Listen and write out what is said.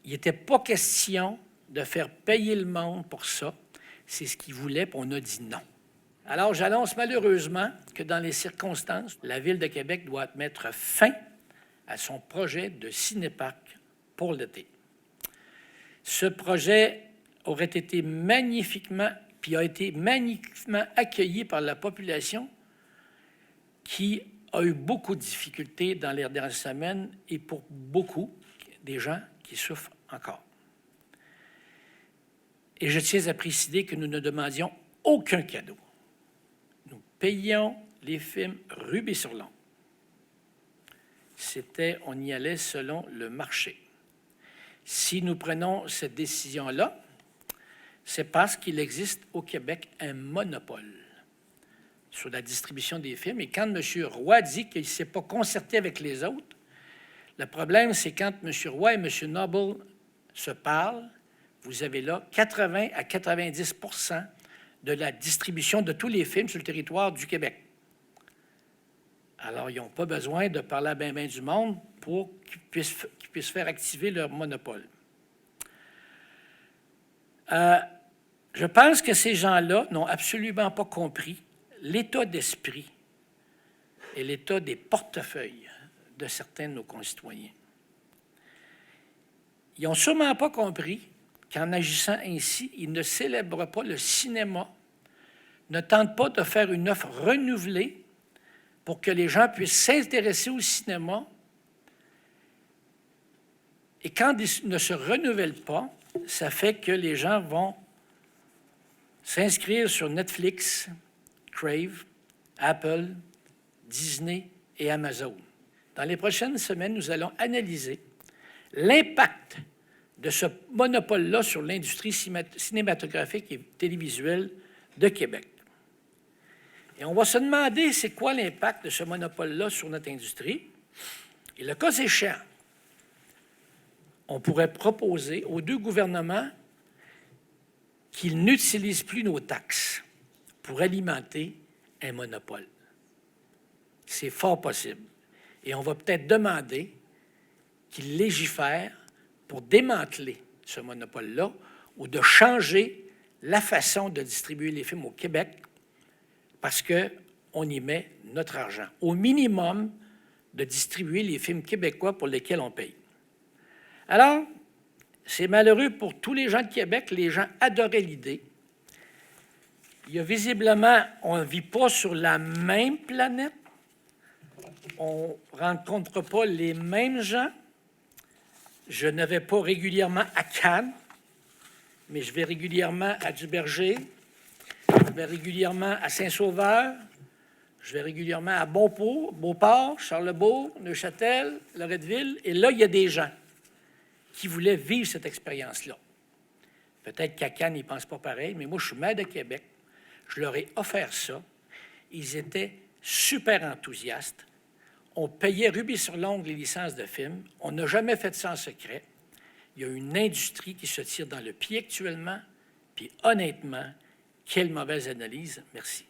il n'était pas question de faire payer le monde pour ça. C'est ce qu'ils voulaient, puis on a dit non. Alors, j'annonce malheureusement que dans les circonstances, la Ville de Québec doit mettre fin à son projet de cinéparc pour l'été. Ce projet aurait été magnifiquement, puis a été magnifiquement accueilli par la population qui a eu beaucoup de difficultés dans les dernières semaines et pour beaucoup des gens qui souffrent encore. Et je tiens à préciser que nous ne demandions aucun cadeau. Nous payions les films rubis-sur-l'ongle. On y allait selon le marché. Si nous prenons cette décision-là, c'est parce qu'il existe au Québec un monopole sur la distribution des films. Et quand M. Roy dit qu'il ne s'est pas concerté avec les autres, le problème, c'est quand M. Roy et M. Noble se parlent, vous avez là 80 à 90 % de la distribution de tous les films sur le territoire du Québec. Alors, ils n'ont pas besoin de parler à ben du monde pour qu'ils puissent faire activer leur monopole. Je pense que ces gens-là n'ont absolument pas compris l'état d'esprit et l'état des portefeuilles de certains de nos concitoyens. Ils n'ont sûrement pas compris qu'en agissant ainsi, ils ne célèbrent pas le cinéma, ne tentent pas de faire une offre renouvelée pour que les gens puissent s'intéresser au cinéma. Et quand ils ne se renouvellent pas, ça fait que les gens vont s'inscrire sur Netflix, Crave, Apple, Disney et Amazon. Dans les prochaines semaines, nous allons analyser l'impact de ce monopole-là sur l'industrie cinématographique et télévisuelle de Québec. Et on va se demander c'est quoi l'impact de ce monopole-là sur notre industrie. Et le cas échéant, on pourrait proposer aux deux gouvernements qu'ils n'utilisent plus nos taxes pour alimenter un monopole. C'est fort possible. Et on va peut-être demander qu'ils légifèrent pour démanteler ce monopole-là ou de changer la façon de distribuer les films au Québec parce qu'on y met notre argent. Au minimum, de distribuer les films québécois pour lesquels on paye. Alors, c'est malheureux pour tous les gens de Québec. Les gens adoraient l'idée. Il y a visiblement, on ne vit pas sur la même planète. On ne rencontre pas les mêmes gens. Je ne vais pas régulièrement à Cannes, mais je vais régulièrement à Duberger, je vais régulièrement à Saint-Sauveur, je vais régulièrement à Beauport, Charlebourg, Neuchâtel, Loretteville. Et là, il y a des gens qui voulaient vivre cette expérience-là. Peut-être qu'à Cannes, ils ne pensent pas pareil, mais moi, je suis maire de Québec. Je leur ai offert ça. Ils étaient super enthousiastes. On payait rubis-sur-l'ongle les licences de films. On n'a jamais fait ça en secret. Il y a une industrie qui se tire dans le pied actuellement. Puis honnêtement, quelle mauvaise analyse. Merci.